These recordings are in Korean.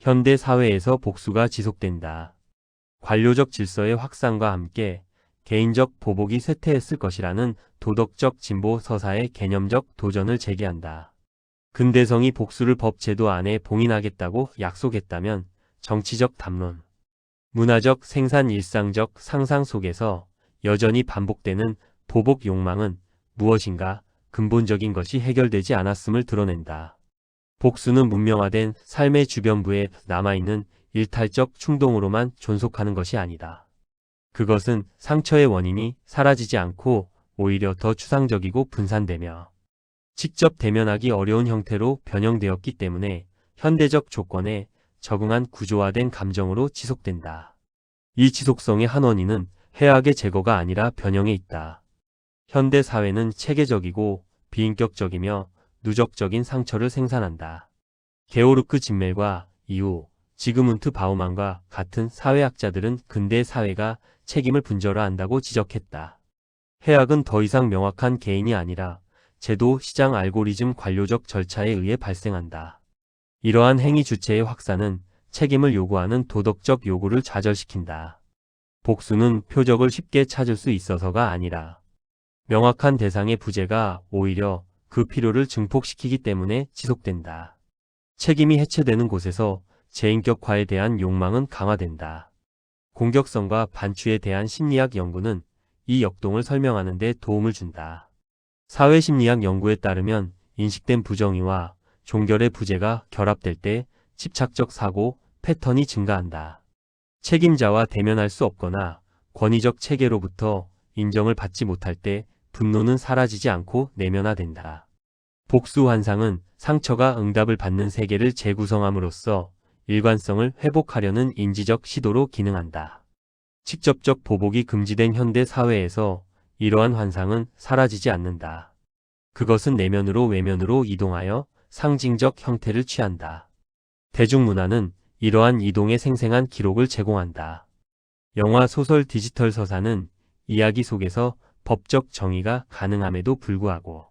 현대 사회에서 복수가 지속된다. 관료적 질서의 확산과 함께 개인적 보복이 쇠퇴했을 것이라는 도덕적 진보 서사의 개념적 도전을 제기한다. 근대성이 복수를 법 제도 안에 봉인하겠다고 약속했다면 정치적 담론, 문화적 생산 일상적 상상 속에서 여전히 반복되는 보복 욕망은 무엇인가 근본적인 것이 해결되지 않았음을 드러낸다. 복수는 문명화된 삶의 주변부에 남아있는 일탈적 충동으로만 존속하는 것이 아니다. 그것은 상처의 원인이 사라지지 않고 오히려 더 추상적이고 분산되며 직접 대면하기 어려운 형태로 변형되었기 때문에 현대적 조건에 적응한 구조화된 감정으로 지속된다. 이 지속성의 한 원인은 해악의 제거가 아니라 변형에 있다. 현대 사회는 체계적이고 비인격적이며 누적적인 상처를 생산한다. 게오르크 진멜과 이후 지그문트 바우만과 같은 사회학자들은 근대 사회가 책임을 분절화한다고 지적했다. 해악은 더 이상 명확한 개인이 아니라 제도, 시장, 알고리즘, 관료적 절차에 의해 발생한다. 이러한 행위 주체의 확산은 책임을 요구하는 도덕적 요구를 좌절시킨다. 복수는 표적을 쉽게 찾을 수 있어서가 아니라 명확한 대상의 부재가 오히려 그 필요를 증폭시키기 때문에 지속된다. 책임이 해체되는 곳에서 재인격화에 대한 욕망은 강화된다. 공격성과 반추에 대한 심리학 연구는 이 역동을 설명하는 데 도움을 준다. 사회심리학 연구에 따르면 인식된 부정의와 종결의 부재가 결합될 때 집착적 사고 패턴이 증가한다. 책임자와 대면할 수 없거나 권위적 체계로부터 인정을 받지 못할 때 분노는 사라지지 않고 내면화된다. 복수 환상은 상처가 응답을 받는 세계를 재구성함으로써 일관성을 회복하려는 인지적 시도로 기능한다. 직접적 보복이 금지된 현대 사회에서 이러한 환상은 사라지지 않는다. 그것은 내면으로 외면으로 이동하여 상징적 형태를 취한다. 대중문화는 이러한 이동의 생생한 기록을 제공한다. 영화, 소설, 디지털 서사는 이야기 속에서 법적 정의가 가능함에도 불구하고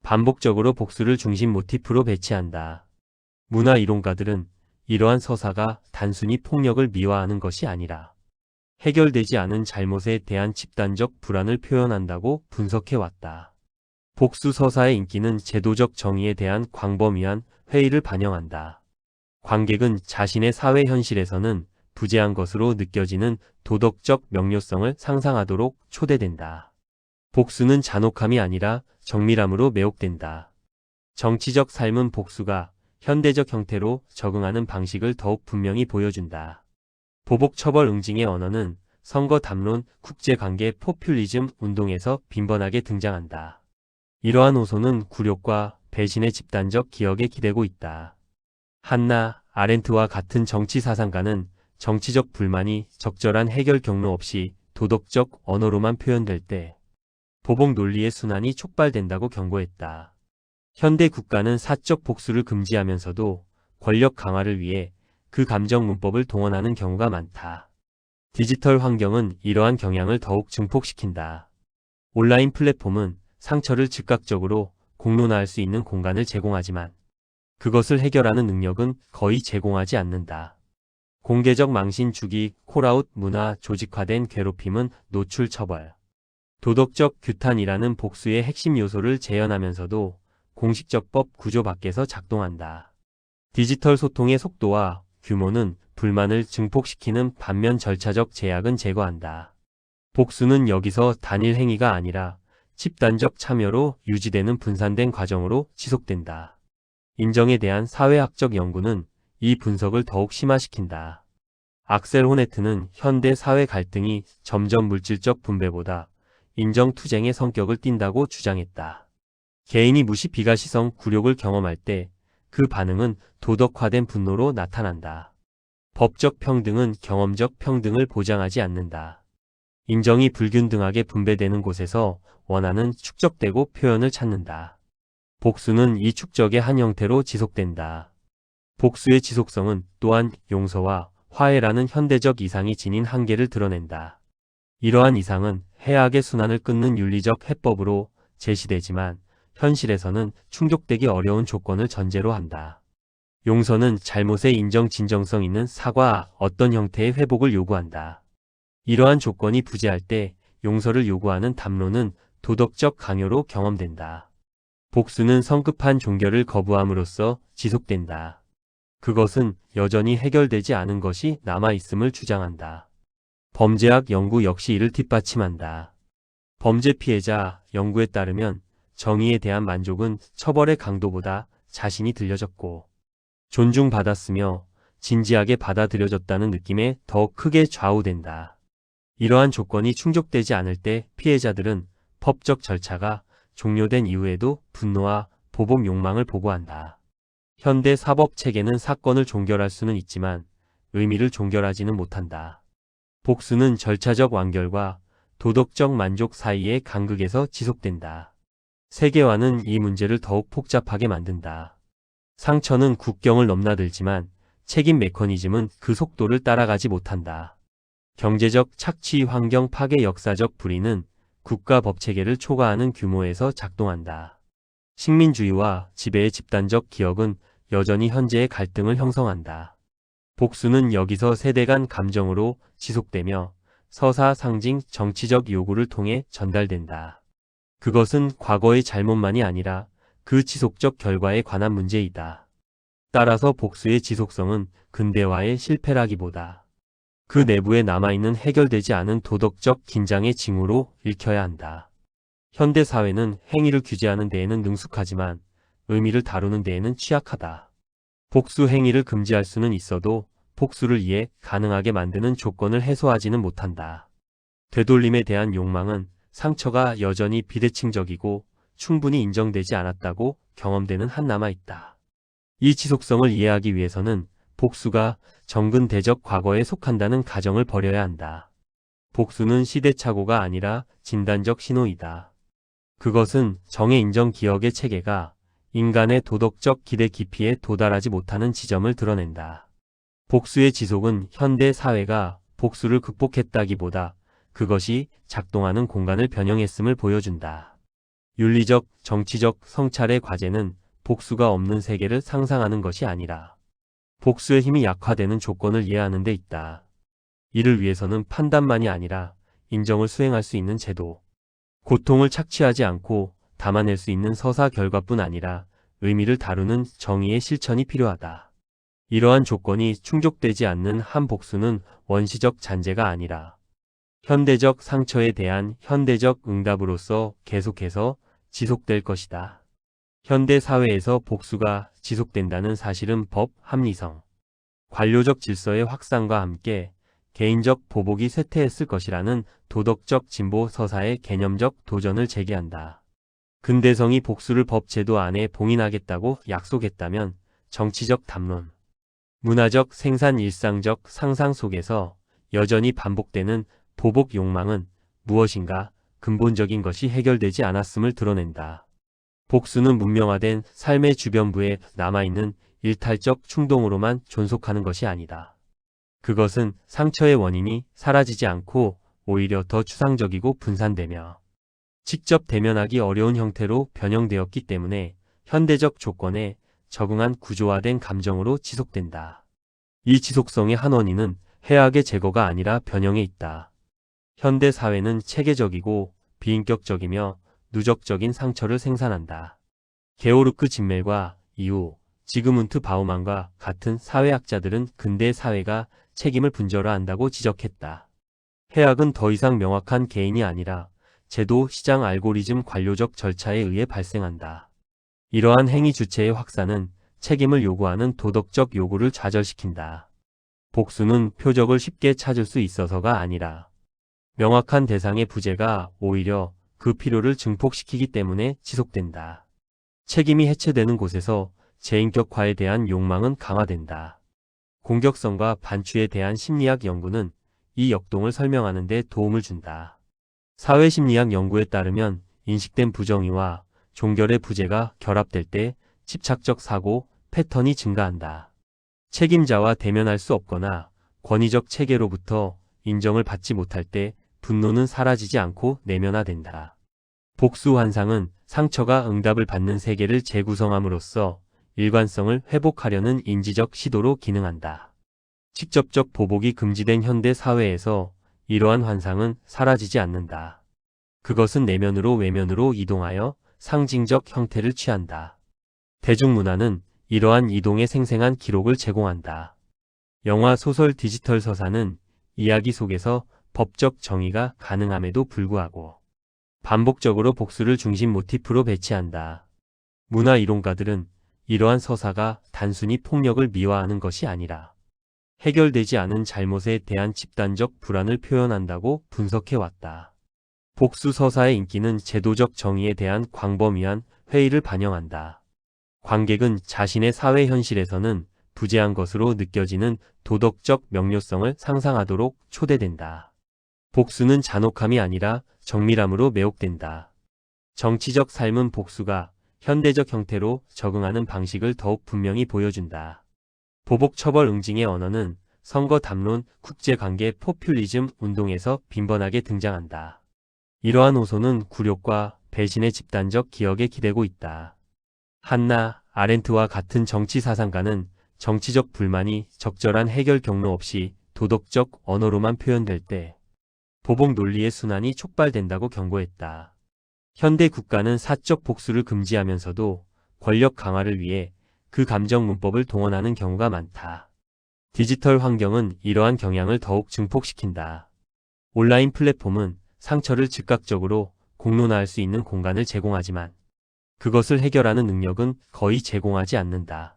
반복적으로 복수를 중심 모티프로 배치한다. 문화 이론가들은 이러한 서사가 단순히 폭력을 미화하는 것이 아니라 해결되지 않은 잘못에 대한 집단적 불안을 표현한다고 분석해왔다. 복수 서사의 인기는 제도적 정의에 대한 광범위한 회의를 반영한다. 관객은 자신의 사회 현실에서는 부재한 것으로 느껴지는 도덕적 명료성을 상상하도록 초대된다. 복수는 잔혹함이 아니라 정밀함으로 매혹된다. 정치적 삶은 복수가 현대적 형태로 적응하는 방식을 더욱 분명히 보여준다. 보복 처벌 응징의 언어는 선거 담론, 국제관계, 포퓰리즘 운동에서 빈번하게 등장한다. 이러한 호소는 굴욕과 배신의 집단적 기억에 기대고 있다. 한나 아렌트와 같은 정치 사상가는 정치적 불만이 적절한 해결 경로 없이 도덕적 언어로만 표현될 때 보복 논리의 순환이 촉발된다고 경고했다. 현대 국가는 사적 복수를 금지하면서도 권력 강화를 위해 그 감정 문법을 동원하는 경우가 많다. 디지털 환경은 이러한 경향을 더욱 증폭시킨다. 온라인 플랫폼은 상처를 즉각적으로 공론화할 수 있는 공간을 제공하지만 그것을 해결하는 능력은 거의 제공하지 않는다. 공개적 망신 주기, 콜아웃 문화, 조직화된 괴롭힘은 노출 처벌, 도덕적 규탄이라는 복수의 핵심 요소를 재현하면서도 공식적 법 구조 밖에서 작동한다. 디지털 소통의 속도와 규모는 불만을 증폭시키는 반면 절차적 제약은 제거한다. 복수는 여기서 단일 행위가 아니라 집단적 참여로 유지되는 분산된 과정으로 지속된다. 인정에 대한 사회학적 연구는 이 분석을 더욱 심화시킨다. 악셀 호네트는 현대 사회 갈등이 점점 물질적 분배보다 인정 투쟁의 성격을 띈다고 주장했다. 개인이 무시 비가시성 굴욕을 경험할 때 그 반응은 도덕화된 분노로 나타난다. 법적 평등은 경험적 평등을 보장하지 않는다. 인정이 불균등하게 분배되는 곳에서 원한은 축적되고 표현을 찾는다. 복수는 이 축적의 한 형태로 지속된다. 복수의 지속성은 또한 용서와 화해라는 현대적 이상이 지닌 한계를 드러낸다. 이러한 이상은 해악의 순환을 끊는 윤리적 해법으로 제시되지만 현실에서는 충족되기 어려운 조건을 전제로 한다. 용서는 잘못의 인정 진정성 있는 사과, 어떤 형태의 회복을 요구한다. 이러한 조건이 부재할 때 용서를 요구하는 담론은 도덕적 강요로 경험된다. 복수는 성급한 종결을 거부함으로써 지속된다. 그것은 여전히 해결되지 않은 것이 남아있음을 주장한다. 범죄학 연구 역시 이를 뒷받침한다. 범죄 피해자 연구에 따르면 정의에 대한 만족은 처벌의 강도보다 자신이 들려졌고 존중받았으며 진지하게 받아들여졌다는 느낌에 더 크게 좌우된다. 이러한 조건이 충족되지 않을 때 피해자들은 법적 절차가 종료된 이후에도 분노와 보복 욕망을 보고한다. 현대 사법 체계는 사건을 종결할 수는 있지만 의미를 종결하지는 못한다. 복수는 절차적 완결과 도덕적 만족 사이의 간극에서 지속된다. 세계화는 이 문제를 더욱 복잡하게 만든다. 상처는 국경을 넘나들지만 책임 메커니즘은 그 속도를 따라가지 못한다. 경제적 착취, 환경 파괴, 역사적 불의는 국가 법체계를 초과하는 규모에서 작동한다. 식민주의와 지배의 집단적 기억은 여전히 현재의 갈등을 형성한다. 복수는 여기서 세대 간 감정으로 지속되며 서사, 상징, 정치적 요구를 통해 전달된다. 그것은 과거의 잘못만이 아니라 그 지속적 결과에 관한 문제이다. 따라서 복수의 지속성은 근대화의 실패라기보다 그 내부에 남아있는 해결되지 않은 도덕적 긴장의 징후로 읽혀야 한다. 현대 사회는 행위를 규제하는 데에는 능숙하지만 의미를 다루는 데에는 취약하다. 복수 행위를 금지할 수는 있어도 복수를 이해 가능하게 만드는 조건을 해소하지는 못한다. 되돌림에 대한 욕망은 상처가 여전히 비대칭적이고 충분히 인정되지 않았다고 경험되는 한 남아있다. 이 지속성을 이해하기 위해서는 복수가 정근대적 과거에 속한다는 가정을 버려야 한다. 복수는 시대착오가 아니라 진단적 신호이다. 그것은 정의 인정 기억의 체계가 인간의 도덕적 기대 깊이에 도달하지 못하는 지점을 드러낸다. 복수의 지속은 현대 사회가 복수를 극복했다기보다 그것이 작동하는 공간을 변형했음을 보여준다. 윤리적, 정치적 성찰의 과제는 복수가 없는 세계를 상상하는 것이 아니라 복수의 힘이 약화되는 조건을 이해하는 데 있다. 이를 위해서는 판단만이 아니라 인정을 수행할 수 있는 제도, 고통을 착취하지 않고 담아낼 수 있는 서사 결과뿐 아니라 의미를 다루는 정의의 실천이 필요하다. 이러한 조건이 충족되지 않는 한 복수는 원시적 잔재가 아니라 현대적 상처에 대한 현대적 응답으로서 계속해서 지속될 것이다. 현대 사회에서 복수가 지속된다는 사실은 법, 합리성, 관료적 질서의 확산과 함께 개인적 보복이 쇠퇴했을 것이라는 도덕적 진보 서사의 개념적 도전을 제기한다. 근대성이 복수를 법 제도 안에 봉인하겠다고 약속했다면 정치적 담론, 문화적 생산 일상적 상상 속에서 여전히 반복되는 보복 욕망은 무엇인가 근본적인 것이 해결되지 않았음을 드러낸다. 복수는 문명화된 삶의 주변부에 남아있는 일탈적 충동으로만 존속하는 것이 아니다. 그것은 상처의 원인이 사라지지 않고 오히려 더 추상적이고 분산되며 직접 대면하기 어려운 형태로 변형되었기 때문에 현대적 조건에 적응한 구조화된 감정으로 지속된다. 이 지속성의 한 원인은 해악의 제거가 아니라 변형에 있다. 현대 사회는 체계적이고 비인격적이며 누적적인 상처를 생산한다. 게오르크 진멜과 이후 지그문트 바우만과 같은 사회학자들은 근대 사회가 책임을 분절화한다고 지적했다. 해악은 더 이상 명확한 개인이 아니라 제도, 시장, 알고리즘, 관료적 절차에 의해 발생한다. 이러한 행위 주체의 확산은 책임을 요구하는 도덕적 요구를 좌절시킨다. 복수는 표적을 쉽게 찾을 수 있어서가 아니라 명확한 대상의 부재가 오히려 그 필요를 증폭시키기 때문에 지속된다. 책임이 해체되는 곳에서 재인격화에 대한 욕망은 강화된다. 공격성과 반추에 대한 심리학 연구는 이 역동을 설명하는 데 도움을 준다. 사회심리학 연구에 따르면 인식된 부정의와 종결의 부재가 결합될 때 집착적 사고 패턴이 증가한다. 책임자와 대면할 수 없거나 권위적 체계로부터 인정을 받지 못할 때 분노는 사라지지 않고 내면화된다. 복수 환상은 상처가 응답을 받는 세계를 재구성함으로써 일관성을 회복하려는 인지적 시도로 기능한다. 직접적 보복이 금지된 현대 사회에서 이러한 환상은 사라지지 않는다. 그것은 내면으로 외면으로 이동하여 상징적 형태를 취한다. 대중문화는 이러한 이동의 생생한 기록을 제공한다. 영화, 소설, 디지털 서사는 이야기 속에서 법적 정의가 가능함에도 불구하고 반복적으로 복수를 중심 모티프로 배치한다. 문화 이론가들은 이러한 서사가 단순히 폭력을 미화하는 것이 아니라 해결되지 않은 잘못에 대한 집단적 불안을 표현한다고 분석해왔다. 복수 서사의 인기는 제도적 정의에 대한 광범위한 회의를 반영한다. 관객은 자신의 사회 현실에서는 부재한 것으로 느껴지는 도덕적 명료성을 상상하도록 초대된다. 복수는 잔혹함이 아니라 정밀함으로 매혹된다. 정치적 삶은 복수가 현대적 형태로 적응하는 방식을 더욱 분명히 보여준다. 보복 처벌 응징의 언어는 선거 담론, 국제관계, 포퓰리즘 운동에서 빈번하게 등장한다. 이러한 호소는 굴욕과 배신의 집단적 기억에 기대고 있다. 한나 아렌트와 같은 정치 사상가는 정치적 불만이 적절한 해결 경로 없이 도덕적 언어로만 표현될 때 보복 논리의 순환이 촉발된다고 경고했다. 현대 국가는 사적 복수를 금지하면서도 권력 강화를 위해 그 감정 문법을 동원하는 경우가 많다. 디지털 환경은 이러한 경향을 더욱 증폭시킨다. 온라인 플랫폼은 상처를 즉각적으로 공론화할 수 있는 공간을 제공하지만 그것을 해결하는 능력은 거의 제공하지 않는다.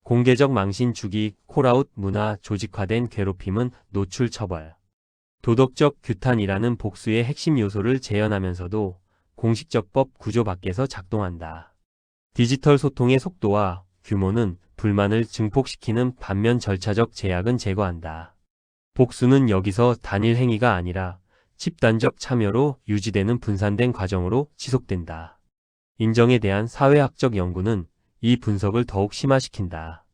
공개적 망신 주기, 콜아웃 문화, 조직화된 괴롭힘은 노출 처벌, 도덕적 규탄이라는 복수의 핵심 요소를 재현하면서도 공식적 법 구조 밖에서 작동한다. 디지털 소통의 속도와 규모는 불만을 증폭시키는 반면 절차적 제약은 제거한다. 복수는 여기서 단일 행위가 아니라 집단적 참여로 유지되는 분산된 과정으로 지속된다. 인정에 대한 사회학적 연구는 이 분석을 더욱 심화시킨다.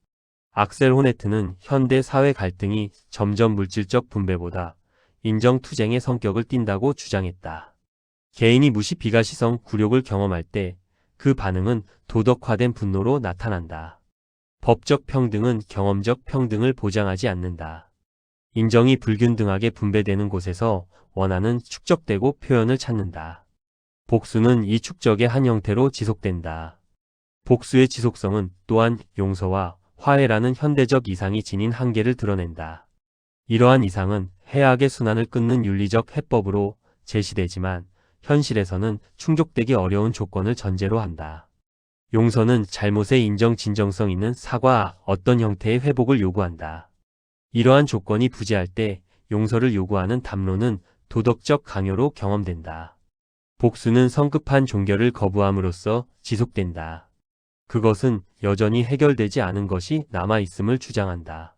악셀 호네트는 현대 사회 갈등이 점점 물질적 분배보다 인정 투쟁의 성격을 띈다고 주장했다. 개인이 무시 비가시성 굴욕을 경험할 때 그 반응은 도덕화된 분노로 나타난다. 법적 평등은 경험적 평등을 보장하지 않는다. 인정이 불균등하게 분배되는 곳에서 원한은 축적되고 표현을 찾는다. 복수는 이 축적의 한 형태로 지속된다. 복수의 지속성은 또한 용서와 화해라는 현대적 이상이 지닌 한계를 드러낸다. 이러한 이상은 해악의 순환을 끊는 윤리적 해법으로 제시되지만 현실에서는 충족되기 어려운 조건을 전제로 한다. 용서는 잘못의 인정, 진정성 있는 사과, 어떤 형태의 회복을 요구한다. 이러한 조건이 부재할 때 용서를 요구하는 담론은 도덕적 강요로 경험된다. 복수는 성급한 종결을 거부함으로써 지속된다. 그것은 여전히 해결되지 않은 것이 남아있음을 주장한다.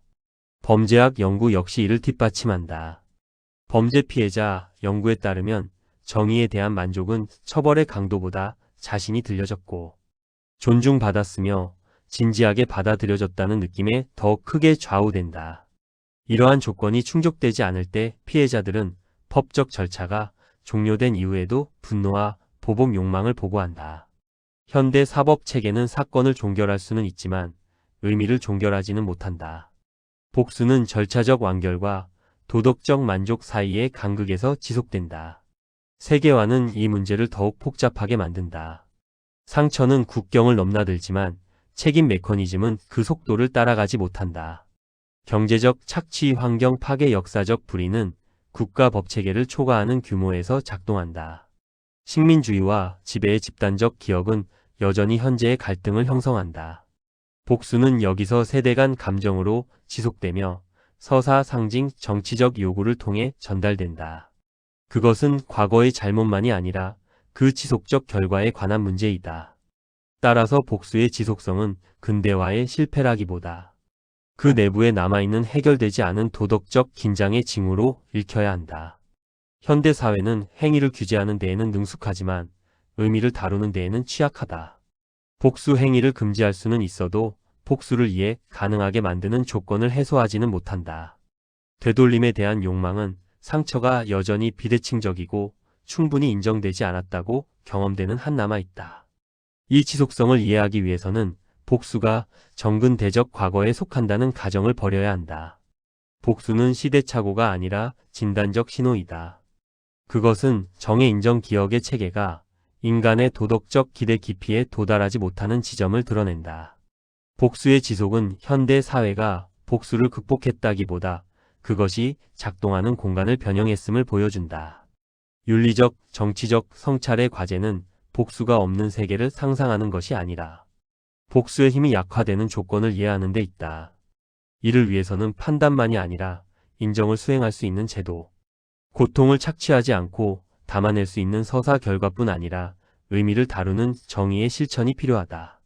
범죄학 연구 역시 이를 뒷받침한다. 범죄 피해자 연구에 따르면 정의에 대한 만족은 처벌의 강도보다 자신이 들려졌고 존중받았으며 진지하게 받아들여졌다는 느낌에 더 크게 좌우된다. 이러한 조건이 충족되지 않을 때 피해자들은 법적 절차가 종료된 이후에도 분노와 보복 욕망을 보고한다. 현대 사법 체계는 사건을 종결할 수는 있지만 의미를 종결하지는 못한다. 복수는 절차적 완결과 도덕적 만족 사이의 간극에서 지속된다. 세계화는 이 문제를 더욱 복잡하게 만든다. 상처는 국경을 넘나들지만 책임 메커니즘은 그 속도를 따라가지 못한다. 경제적 착취, 환경 파괴, 역사적 불의는 국가 법체계를 초과하는 규모에서 작동한다. 식민주의와 지배의 집단적 기억은 여전히 현재의 갈등을 형성한다. 복수는 여기서 세대 간 감정으로 지속되며 서사, 상징, 정치적 요구를 통해 전달된다. 그것은 과거의 잘못만이 아니라 그 지속적 결과에 관한 문제이다. 따라서 복수의 지속성은 근대화의 실패라기보다 그 내부에 남아있는 해결되지 않은 도덕적 긴장의 징후로 읽혀야 한다. 현대 사회는 행위를 규제하는 데에는 능숙하지만 의미를 다루는 데에는 취약하다. 복수 행위를 금지할 수는 있어도 복수를 이해 가능하게 만드는 조건을 해소하지는 못한다. 되돌림에 대한 욕망은 상처가 여전히 비대칭적이고 충분히 인정되지 않았다고 경험되는 한 남아있다. 이 지속성을 이해하기 위해서는 복수가 정근대적 과거에 속한다는 가정을 버려야 한다. 복수는 시대착오가 아니라 진단적 신호이다. 그것은 정의 인정 기억의 체계가 인간의 도덕적 기대 깊이에 도달하지 못하는 지점을 드러낸다. 복수의 지속은 현대 사회가 복수를 극복했다기보다 그것이 작동하는 공간을 변형했음을 보여준다. 윤리적, 정치적 성찰의 과제는 복수가 없는 세계를 상상하는 것이 아니라 복수의 힘이 약화되는 조건을 이해하는 데 있다. 이를 위해서는 판단만이 아니라 인정을 수행할 수 있는 제도, 고통을 착취하지 않고 담아낼 수 있는 서사 결과뿐 아니라 의미를 다루는 정의의 실천이 필요하다.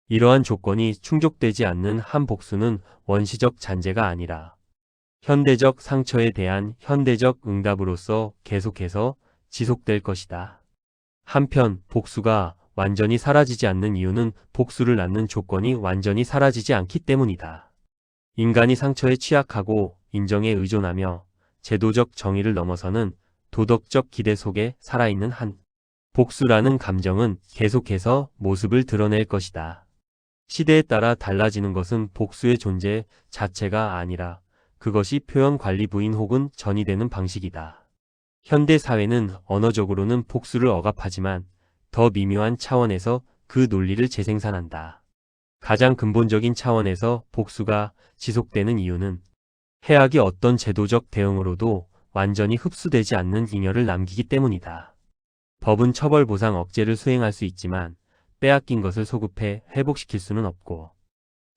이러한 조건이 충족되지 않는 한 복수는 원시적 잔재가 아니라 현대적 상처에 대한 현대적 응답으로서 계속해서 지속될 것이다. 한편 복수가 완전히 사라지지 않는 이유는 복수를 낳는 조건이 완전히 사라지지 않기 때문이다. 인간이 상처에 취약하고 인정에 의존하며 제도적 정의를 넘어서는 도덕적 기대 속에 살아있는 한 복수라는 감정은 계속해서 모습을 드러낼 것이다. 시대에 따라 달라지는 것은 복수의 존재 자체가 아니라 그것이 표현 관리 부인 혹은 전이되는 방식이다. 현대 사회는 언어적으로는 복수를 억압하지만 더 미묘한 차원에서 그 논리를 재생산한다. 가장 근본적인 차원에서 복수가 지속되는 이유는 해악이 어떤 제도적 대응으로도 완전히 흡수되지 않는 잉여를 남기기 때문이다. 법은 처벌 보상 억제를 수행할 수 있지만 빼앗긴 것을 소급해 회복시킬 수는 없고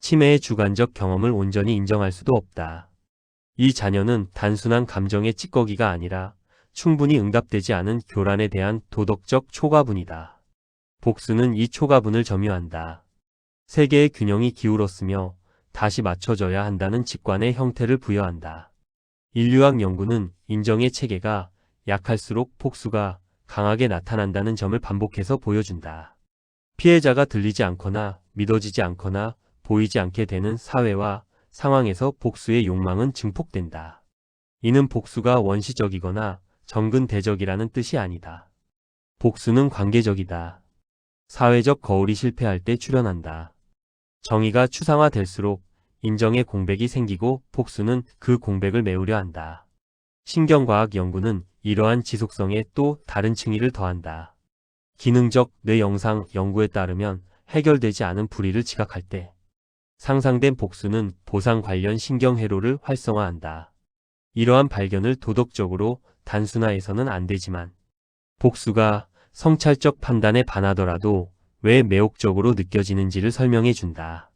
침해의 주관적 경험을 온전히 인정할 수도 없다. 이 잔여는 단순한 감정의 찌꺼기가 아니라 충분히 응답되지 않은 교란에 대한 도덕적 초과분이다. 복수는 이 초과분을 점유한다. 세계의 균형이 기울었으며 다시 맞춰져야 한다는 직관의 형태를 부여한다. 인류학 연구는 인정의 체계가 약할수록 복수가 강하게 나타난다는 점을 반복해서 보여준다. 피해자가 들리지 않거나 믿어지지 않거나 보이지 않게 되는 사회와 상황에서 복수의 욕망은 증폭된다. 이는 복수가 원시적이거나 정근대적이라는 뜻이 아니다. 복수는 관계적이다. 사회적 거울이 실패할 때 출현한다. 정의가 추상화될수록 인정의 공백이 생기고 복수는 그 공백을 메우려 한다. 신경과학 연구는 이러한 지속성에 또 다른 층위를 더한다. 기능적 뇌 영상 연구에 따르면 해결되지 않은 불의를 지각할 때 상상된 복수는 보상 관련 신경회로를 활성화한다. 이러한 발견을 도덕적으로 단순화해서는 안 되지만 복수가 성찰적 판단에 반하더라도 왜 매혹적으로 느껴지는지를 설명해 준다.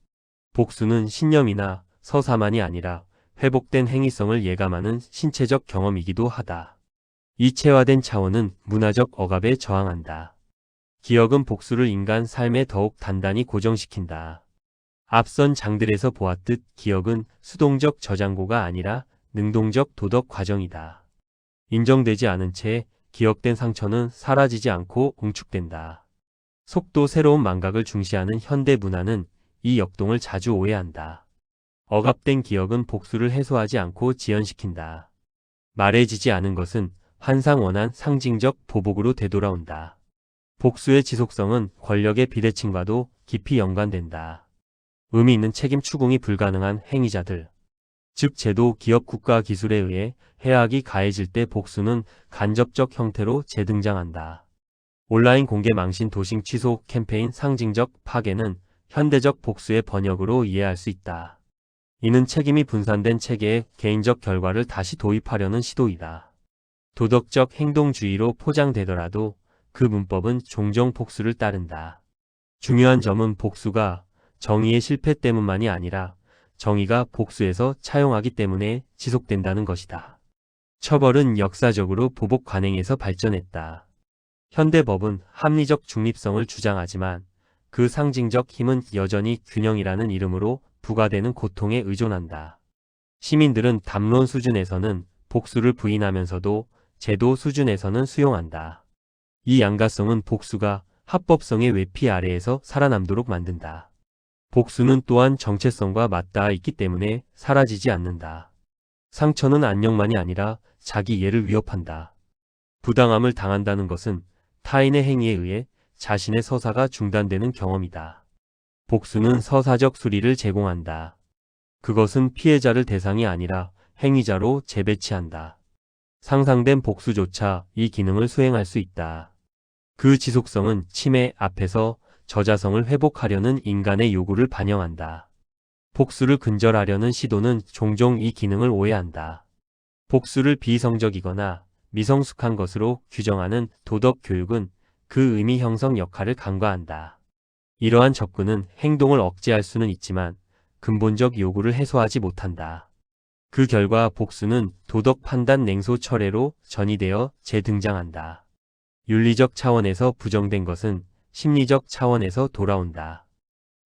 복수는 신념이나 서사만이 아니라 회복된 행위성을 예감하는 신체적 경험이기도 하다. 이체화된 차원은 문화적 억압에 저항한다. 기억은 복수를 인간 삶에 더욱 단단히 고정시킨다. 앞선 장들에서 보았듯 기억은 수동적 저장고가 아니라 능동적 도덕 과정이다. 인정되지 않은 채 기억된 상처는 사라지지 않고 응축된다. 속도 새로운 망각을 중시하는 현대 문화는 이 역동을 자주 오해한다. 억압된 기억은 복수를 해소하지 않고 지연시킨다. 말해지지 않은 것은 환상 원한 상징적 보복으로 되돌아온다. 복수의 지속성은 권력의 비대칭과도 깊이 연관된다. 의미 있는 책임 추궁이 불가능한 행위자들, 즉 제도, 기업, 국가 기술에 의해 해악이 가해질 때 복수는 간접적 형태로 재등장한다. 온라인 공개 망신 도식 취소 캠페인 상징적 파괴는 현대적 복수의 번역으로 이해할 수 있다. 이는 책임이 분산된 체계에 개인적 결과를 다시 도입하려는 시도이다. 도덕적 행동주의로 포장되더라도 그 문법은 종종 복수를 따른다. 중요한 점은 복수가 정의의 실패 때문만이 아니라 정의가 복수에서 차용하기 때문에 지속된다는 것이다. 처벌은 역사적으로 보복 관행에서 발전했다. 현대법은 합리적 중립성을 주장하지만 그 상징적 힘은 여전히 균형이라는 이름으로 부과되는 고통에 의존한다. 시민들은 담론 수준에서는 복수를 부인하면서도 제도 수준에서는 수용한다. 이 양가성은 복수가 합법성의 외피 아래에서 살아남도록 만든다. 복수는 또한 정체성과 맞닿아 있기 때문에 사라지지 않는다. 상처는 안녕만이 아니라 자기 이해를 위협한다. 부당함을 당한다는 것은 타인의 행위에 의해 자신의 서사가 중단되는 경험이다. 복수는 서사적 수리를 제공한다. 그것은 피해자를 대상이 아니라 행위자로 재배치한다. 상상된 복수조차 이 기능을 수행할 수 있다. 그 지속성은 침해 앞에서 저자성을 회복하려는 인간의 요구를 반영한다. 복수를 근절하려는 시도는 종종 이 기능을 오해한다. 복수를 비이성적이거나 미성숙한 것으로 규정하는 도덕 교육은 그 의미 형성 역할을 간과한다. 이러한 접근은 행동을 억제할 수는 있지만 근본적 요구를 해소하지 못한다. 그 결과 복수는 도덕 판단 냉소 철회로 전이되어 재등장한다. 윤리적 차원에서 부정된 것은 심리적 차원에서 돌아온다.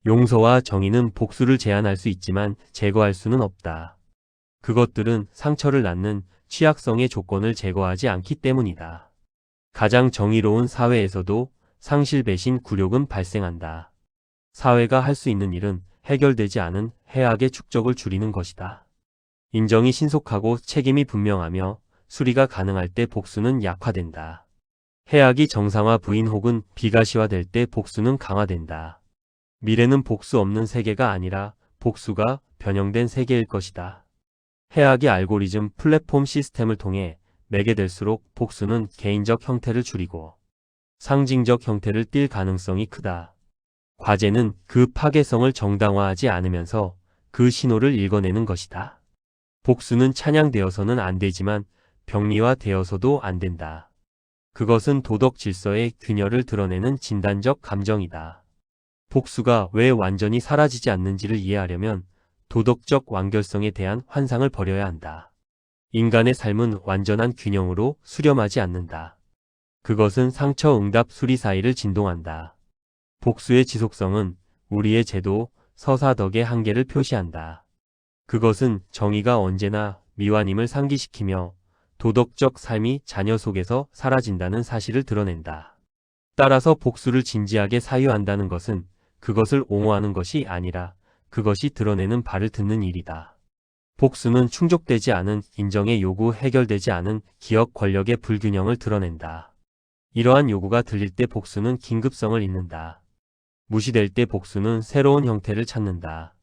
용서와 정의는 복수를 제한할 수 있지만 제거할 수는 없다. 그것들은 상처를 낳는 취약성의 조건을 제거하지 않기 때문이다. 가장 정의로운 사회에서도 상실 배신 굴욕은 발생한다. 사회가 할 수 있는 일은 해결되지 않은 해악의 축적을 줄이는 것이다. 인정이 신속하고 책임이 분명하며 수리가 가능할 때 복수는 약화된다. 해악이 정상화 부인 혹은 비가시화될 때 복수는 강화된다. 미래는 복수 없는 세계가 아니라 복수가 변형된 세계일 것이다. 해악이 알고리즘 플랫폼 시스템을 통해 매개될수록 복수는 개인적 형태를 줄이고 상징적 형태를 띨 가능성이 크다. 과제는 그 파괴성을 정당화하지 않으면서 그 신호를 읽어내는 것이다. 복수는 찬양되어서는 안 되지만 병리화되어서도 안 된다. 그것은 도덕 질서의 균열을 드러내는 진단적 감정이다. 복수가 왜 완전히 사라지지 않는지를 이해하려면 도덕적 완결성에 대한 환상을 버려야 한다. 인간의 삶은 완전한 균형으로 수렴하지 않는다. 그것은 상처 응답 수리 사이를 진동한다. 복수의 지속성은 우리의 제도, 서사 덕의 한계를 표시한다. 그것은 정의가 언제나 미완임을 상기시키며 도덕적 삶이 자녀 속에서 사라진다는 사실을 드러낸다. 따라서 복수를 진지하게 사유한다는 것은 그것을 옹호하는 것이 아니라 그것이 드러내는 바를 듣는 일이다. 복수는 충족되지 않은 인정의 요구, 해결되지 않은 기억 권력의 불균형을 드러낸다. 이러한 요구가 들릴 때 복수는 긴급성을 잇는다. 무시될 때 복수는 새로운 형태를 찾는다.